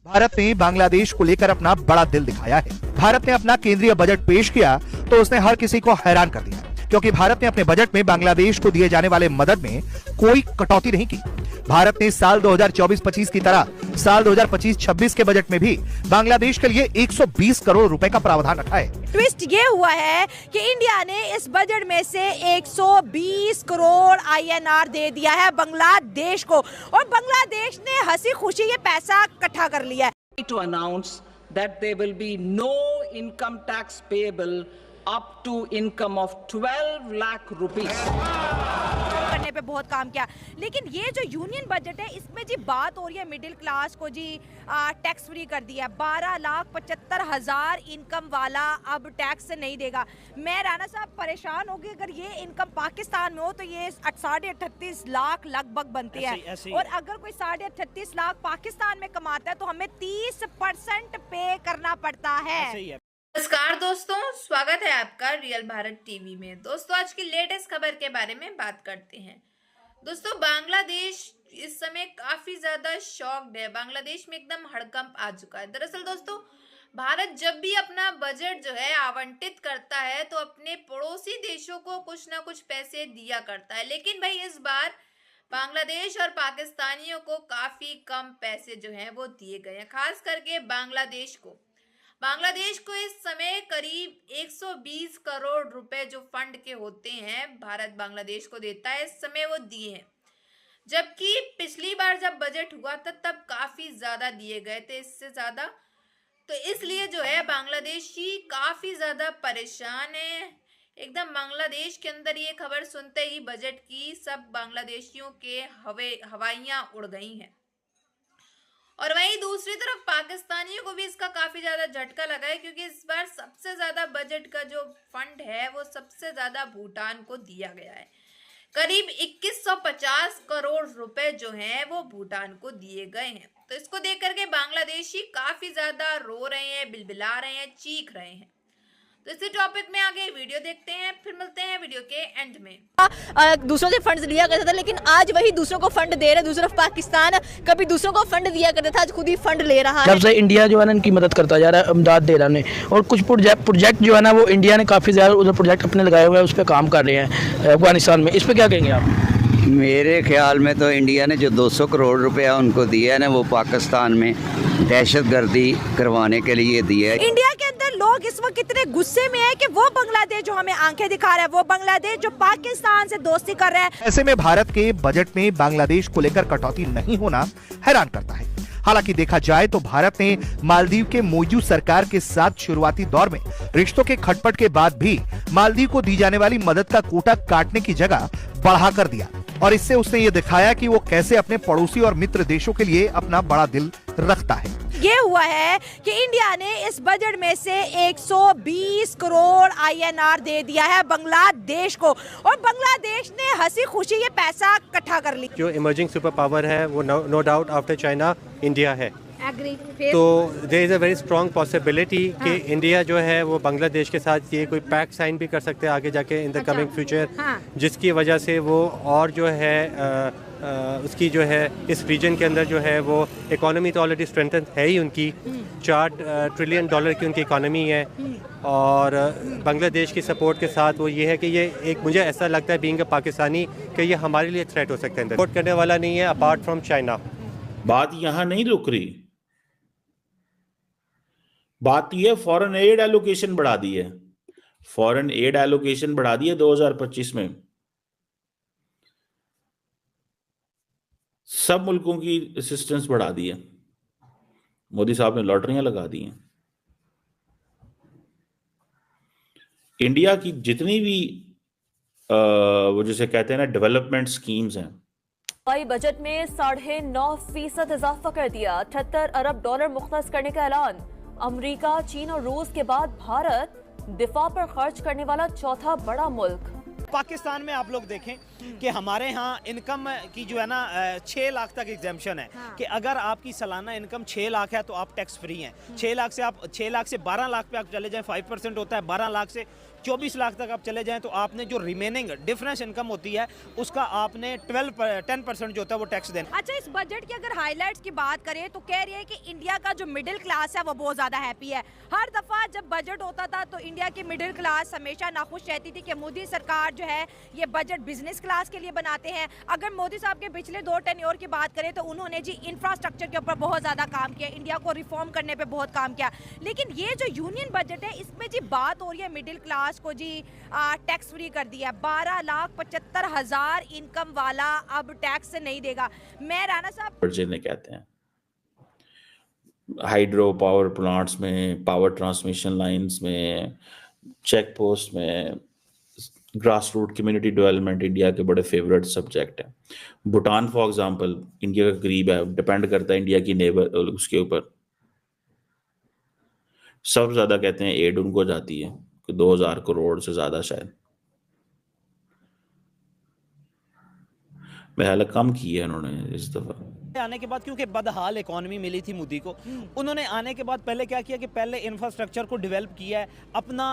भारत ने बांग्लादेश को लेकर अपना बड़ा दिल दिखाया है। भारत ने अपना केंद्रीय बजट पेश किया तो उसने हर किसी को हैरान कर दिया, क्योंकि भारत ने अपने बजट में बांग्लादेश को दिए जाने वाले मदद में कोई कटौती नहीं की। भारत ने साल 2024-25 की तरह साल 2025-26 के बजट में भी बांग्लादेश के लिए 120 करोड़ रुपए का प्रावधान रखा है। ट्विस्ट ये हुआ है कि इंडिया ने इस बजट में से 120 करोड़ INR दे दिया है बांग्लादेश को, और बांग्लादेश ने हंसी खुशी ये पैसा इकट्ठा कर लिया है। To announce that there will be no income tax payable up to income of 12 lakh rupees. करने पे बहुत काम किया, लेकिन ये जो यूनियन बजट है इसमें जी बात हो रही है मिडिल क्लास को जी टैक्स फ्री कर दिया। 12,75,000 इनकम वाला अब टैक्स से नहीं देगा। मैं राणा साहब परेशान होगी, अगर ये इनकम पाकिस्तान में हो तो ये 38.5 लाख लगभग बनती है, और अगर कोई 38.5 लाख पाकिस्तान में कमाता है तो हमें 30% पे करना पड़ता है। नमस्कार दोस्तों, स्वागत है आपका रियल भारत टीवी में। दोस्तों, आज की लेटेस्ट खबर के बारे में बात करते हैं। दोस्तों, बांग्लादेश इस समय काफी ज्यादा शॉक्ड है। बांग्लादेश में एकदम हड़कंप आ चुका है। दरअसल दोस्तों, भारत जब भी अपना बजट जो है आवंटित करता है तो अपने पड़ोसी देशों को कुछ ना कुछ पैसे दिया करता है, लेकिन भाई इस बार बांग्लादेश और पाकिस्तानियों को काफी कम पैसे जो हैं वो दिए गए हैं। खास करके बांग्लादेश को इस समय करीब 120 करोड़ रुपए जो फंड के होते हैं भारत बांग्लादेश को देता है, इस समय वो दिए हैं, जबकि पिछली बार जब बजट हुआ था तब काफी ज्यादा दिए गए थे, इससे ज्यादा। तो इसलिए जो है बांग्लादेशी काफी ज्यादा परेशान है। एकदम बांग्लादेश के अंदर ये खबर सुनते ही बजट की सब बांग्लादेशियों के हवाइयां उड़ गई हैं। और वहीं दूसरी तरफ पाकिस्तानियों को भी इसका काफी ज्यादा झटका लगा है, क्योंकि इस बार सबसे ज्यादा बजट का जो फंड है वो सबसे ज्यादा भूटान को दिया गया है। करीब 2150 करोड़ रुपए जो हैं वो भूटान को दिए गए हैं। तो इसको देख करके बांग्लादेशी काफी ज्यादा रो रहे हैं, बिलबिला रहे हैं, चीख रहे हैं। तो इसी टॉपिक में आगे वीडियो देखते हैं, फिर मिलते हैं वीडियो के एंड में। दूसरों से फंड लिया करता था, लेकिन आज वही दूसरों को फंड दे रहे। दूसरी तरफ पाकिस्तान कभी दूसरों को फंड दिया करता था, आज खुद ही फंड ले रहा है। जब से इंडिया जो है ना इनकी मदद करता जा रहा है, इमदाद दे रहा है, और कुछ प्रोजेक्ट जो है ना वो इंडिया ने काफ़ी ज़्यादा उधर प्रोजेक्ट अपने लगाए हुए हैं, उस पर काम कर रहे हैं अफगानिस्तान में। इस पर क्या कहेंगे आप? मेरे ख्याल में तो इंडिया ने जो 200 करोड़ रुपया उनको दिया है ना, वो पाकिस्तान में दहशतगर्दी करवाने के लिए दिया है। इंडिया के अंदर लोग इस वक्त इतने गुस्से में है कि वो बांग्लादेश जो हमें आंखें दिखा रहा है, वो बांग्लादेश जो पाकिस्तान से दोस्ती कर रहा है। ऐसे में भारत के बजट में बांग्लादेश को लेकर कटौती नहीं होना हैरान करता है। हालांकि देखा जाए तो भारत ने मालदीव के मौजूद सरकार के साथ शुरुआती दौर में रिश्तों के खटपट के बाद भी मालदीव को दी जाने वाली मदद का कोटा काटने की जगह बढ़ा कर दिया, और इससे उसने ये दिखाया कि वो कैसे अपने पड़ोसी और मित्र देशों के लिए अपना बड़ा दिल रखता है। ये हुआ है कि इंडिया ने इस बजट में से 120 करोड़ INR दे दिया है बांग्लादेश को, और बांग्लादेश ने हंसी खुशी ये पैसा इकट्ठा कर लिया। जो इमर्जिंग सुपर पावर है वो no doubt after China India है। तो there is a very strong possibility कि इंडिया जो है वो बांग्लादेश के साथ ये कोई पैक्ट साइन भी कर सकते हैं आगे जाके इन द कमिंग फ्यूचर, जिसकी वजह से वो और जो है उसकी जो है इस रीजन के अंदर जो है वो इकोनॉमी तो ऑलरेडी स्ट्रेंथन है ही उनकी। $4 ट्रिलियन की उनकी इकोनॉमी है, और बांग्लादेश की सपोर्ट के साथ वो ये है कि ये एक, मुझे ऐसा लगता है बीइंग अ पाकिस्तानी, कि ये हमारे लिए थ्रेट हो सकता है। सपोर्ट करने वाला नहीं है अपार्ट फ्रॉम चाइना। बात यहाँ नहीं रुक रही, बात यह फॉरेन एड एलोकेशन बढ़ा दी है। फॉरेन एड एलोकेशन बढ़ा दी है 2025 में। सब मुल्कों की असिस्टेंस बढ़ा दी है। मोदी साहब ने लॉटरियां लगा दी हैं। इंडिया की जितनी भी वो जैसे कहते हैं ना डेवलपमेंट स्कीम्स हैं, बजट में 9.5% इजाफा कर दिया। $78 अरब मुख्तस करने का ऐलान। अमेरिका, चीन और रूस के बाद भारत दिफा पर खर्च करने वाला चौथा बड़ा मुल्क। पाकिस्तान में आप लोग देखें कि हमारे यहाँ इनकम की जो है ना 6 लाख तक एग्जेम्पशन है, कि अगर आपकी सालाना इनकम 6 लाख है तो आप टैक्स फ्री हैं। 6 लाख से 12 लाख पे आप चले जाएं 5% होता है, 12 लाख से 24 लाख तक आप चले जाएं तो आपने जो रिमेनिंग डिफरेंस इनकम होती है उसका आपने 10% जो होता है वो टैक्स देना। अच्छा, इस बजट की अगर हाइलाइट्स की बात करें तो कह रही है कि इंडिया का जो मिडिल क्लास है वो बहुत ज्यादा हैप्पी है। हर दफा जब बजट होता था तो इंडिया की मिडिल क्लास हमेशा नाखुश रहती थी कि मोदी सरकार जो है ये बजट बिजनेस क्लास के लिए बनाते हैं। अगर मोदी साहब के पिछले 2 टेन्योर की बात करें तो उन्होंने जी इंफ्रास्ट्रक्चर के ऊपर बहुत ज्यादा काम किया, इंडिया को रिफॉर्म करने पे बहुत काम किया। लेकिन ये जो यूनियन बजट है इसमें जी बात हो रही है मिडिल क्लास को जी टैक्स फ्री कर दिया। 12,75,000 इनकम वाला अब टैक्स नहीं देगा। मैं राणा साहब जिन्हें कहते हैं हाइड्रो पावर प्लांट्स में, पावर ट्रांसमिशन लाइंस में, चेक पोस्ट में, grass root community development India के बड़े फेवरेट सब्जेक्ट है। भूटान फॉर एग्जांपल इंडिया का करीब है, डिपेंड करता है इंडिया की नेबर उसके ऊपर। सब ज्यादा कहते हैं एड उनको जाती है 2000 करोड़ से ज्यादा शायद, मेरा कम की है उन्होंने इस दफा आने के बाद, क्योंकि बदहाल इकोनॉमी मिली थी मोदी को। उन्होंने आने के बाद पहले क्या किया कि पहले इंफ्रास्ट्रक्चर को डेवलप किया है, अपना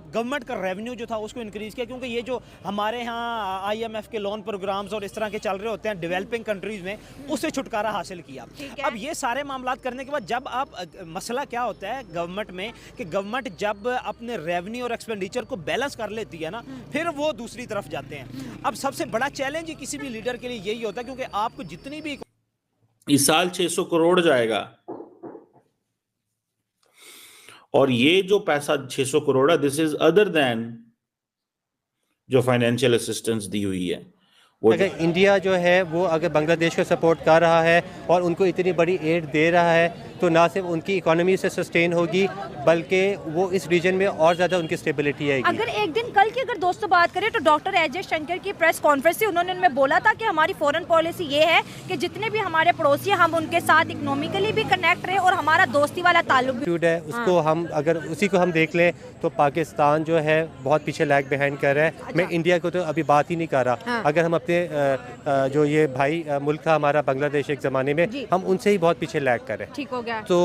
गवर्नमेंट का रेवेन्यू जो था उसको इंक्रीज किया, क्योंकि ये जो हमारे यहाँ IMF के लोन प्रोग्राम्स और इस तरह के चल रहे होते हैं डेवलपिंग कंट्रीज में, उससे छुटकारा हासिल किया। अब ये सारे मामला करने के बाद जब आप मसला क्या होता है गवर्नमेंट में कि गवर्नमेंट जब अपने रेवेन्यू और एक्सपेंडिचर को बैलेंस कर लेती है ना, फिर वो दूसरी तरफ जाते हैं। अब सबसे बड़ा चैलेंज किसी भी लीडर के लिए यही होता है, क्योंकि आपको जितनी भी इस साल 600 करोड़ जाएगा, और ये जो पैसा 600 करोड़ है दिस इज अदर देन जो फाइनेंशियल असिस्टेंस दी हुई है। अगर इंडिया जो है वो अगर बांग्लादेश को सपोर्ट कर रहा है और उनको इतनी बड़ी एड दे रहा है तो ना सिर्फ उनकी इकोनॉमी से सस्टेन होगी बल्कि वो इस रीजन में और ज़्यादा उनकी स्टेबिलिटी आएगी। अगर एक दिन कल की अगर दोस्तों बात करें तो डॉक्टर एजे शंकर की प्रेस कॉन्फ्रेंस थी, उन्होंने उनमें बोला था कि हमारी फॉरेन पॉलिसी ये है कि जितने भी हमारे पड़ोसी हैं हम उनके साथ इकोनॉमिकली भी कनेक्ट रहे और हमारा दोस्ती वाला ताल्लुक है उसको हम अगर उसी को हम देख लें तो पाकिस्तान जो है बहुत पीछे लैग बिहाइंड कर रहा है। अच्छा। मैं इंडिया को तो अभी बात ही नहीं कर रहा। अगर हम अपने जो ये भाई मुल्क था हमारा बांग्लादेश एक ज़माने में, हम उनसे ही बहुत पीछे लैग कर रहे हैं। ठीक हो गया। तो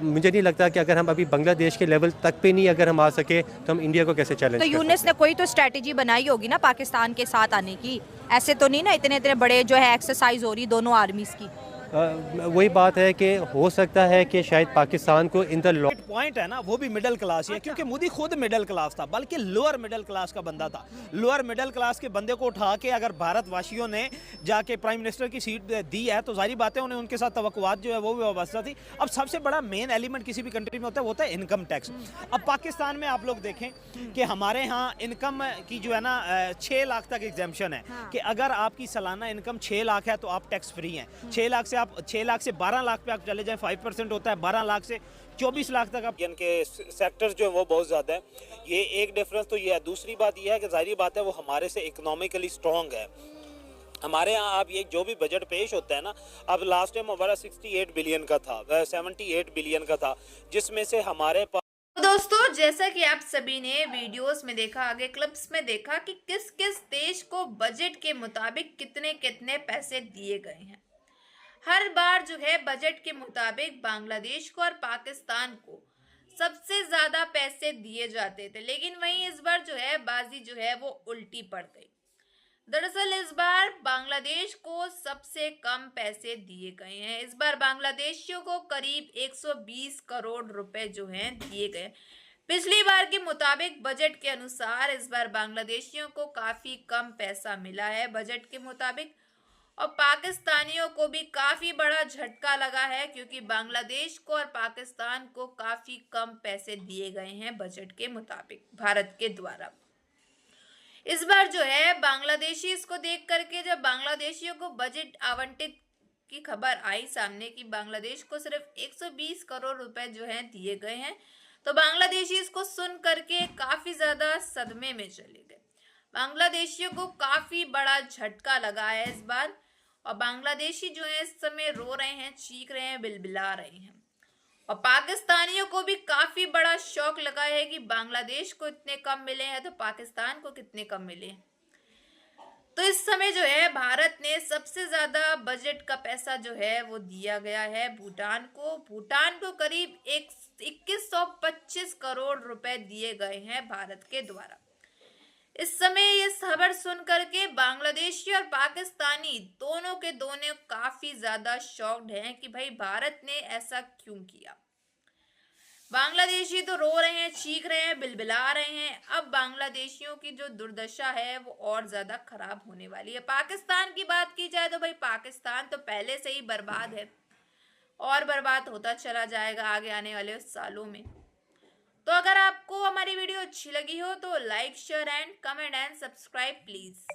मुझे नहीं लगता कि अगर हम अभी बांग्लादेश के लेवल तक पे नहीं अगर हम आ सके तो हम इंडिया को कैसे चैलेंज तो कर यूनिस ने कोई तो स्ट्रेटेजी बनाई होगी ना पाकिस्तान के साथ आने की, ऐसे तो नहीं ना इतने बड़े जो है एक्सरसाइज हो रही दोनों आर्मीज की। वही बात है कि हो सकता है कि शायद पाकिस्तान को इन द पॉइंट है ना वो भी मिडिल क्लास ही है, क्योंकि मोदी खुद मिडिल क्लास था, बल्कि लोअर मिडिल क्लास का बंदा था। लोअर मिडिल क्लास के बंदे को उठा के अगर भारतवासियों ने जाके प्राइम मिनिस्टर की सीट दी है तो जाहिर बात है उन्हें उनके साथ तवक्कुआत जो है वो भी वाबस्ता थी। अब सबसे बड़ा मेन एलिमेंट किसी भी कंट्री में होता है वो होता है इनकम टैक्स। अब पाकिस्तान में आप लोग देखें कि हमारे यहाँ इनकम की जो है ना 6 लाख तक एग्जेम्पशन है कि अगर आपकी सालाना इनकम 6 लाख है तो आप टैक्स फ्री हैं। 6 लाख से 12 लाख पे आप चले जाएं 5% होता है, 12 लाख से 24 लाख तक आप इनके सेक्टर्स जो है वो बहुत ज़्यादा है। ये एक डिफरेंस तो ये है। दूसरी बात ये है कि जाहिर बात है वो हमारे से इकोनॉमिकली स्ट्रॉन्ग है। हमारे यहाँ आप ये जो भी बजट पेश होता है ना, अब लास्ट टाइम हमारा 68 बिलियन का था, 78 बिलियन का था, जिसमें से हमारे पास दोस्तों जैसा कि आप सभी ने वीडियोस में देखा, आगे क्लिप्स में देखा कि किस किस देश को बजट के मुताबिक कितने कितने पैसे दिए गए हैं। हर बार जो है बजट के मुताबिक बांग्लादेश को और पाकिस्तान को सबसे ज्यादा पैसे दिए जाते थे, लेकिन वहीं इस बार जो है बाजी जो है वो उल्टी पड़ गई। दरअसल इस बार बांग्लादेश को सबसे कम पैसे दिए गए हैं। इस बार बांग्लादेशियों को करीब 120 करोड़ रुपए जो हैं दिए गए। पिछली बार के मुताबिक बजट के अनुसार इस बार बांग्लादेशियों को काफी कम पैसा मिला है बजट के मुताबिक, और पाकिस्तानियों को भी काफी बड़ा झटका लगा है क्योंकि बांग्लादेश को और पाकिस्तान को काफी कम पैसे दिए गए हैं बजट के मुताबिक भारत के द्वारा। इस बार जो है बांग्लादेशी इसको देख करके जब बांग्लादेशियों को बजट आवंटित की खबर आई सामने कि बांग्लादेश को सिर्फ 120 करोड़ रुपए जो है दिए गए हैं, तो बांग्लादेशी इसको सुन करके काफी ज्यादा सदमे में चले गए। बांग्लादेशियों को काफी बड़ा झटका लगा है इस बार, और बांग्लादेशी जो है इस समय रो रहे हैं, चीख रहे हैं, बिलबिला रहे हैं। और पाकिस्तानियों को भी काफी बड़ा शौक लगा है कि बांग्लादेश को इतने कम मिले हैं तो पाकिस्तान को कितने कम मिले। तो इस समय जो है भारत ने सबसे ज्यादा बजट का पैसा जो है वो दिया गया है भूटान को करीब 2125 करोड़ रुपए दिए गए हैं भारत के द्वारा। इस समय ये खबर सुन करके बांग्लादेशी और पाकिस्तानी दोनों के दोनों काफी ज्यादा शॉक्ड हैं कि भाई भारत ने ऐसा क्यों किया। बांग्लादेशी तो रो रहे हैं, चीख रहे हैं, बिलबिला रहे हैं। अब बांग्लादेशियों की जो दुर्दशा है वो और ज्यादा खराब होने वाली है। पाकिस्तान की बात की जाए तो भाई पाकिस्तान तो पहले से ही बर्बाद है और बर्बाद होता चला जाएगा आगे आने वाले सालों में। तो अगर आपको हमारी वीडियो अच्छी लगी हो तो like, share and comment and subscribe please.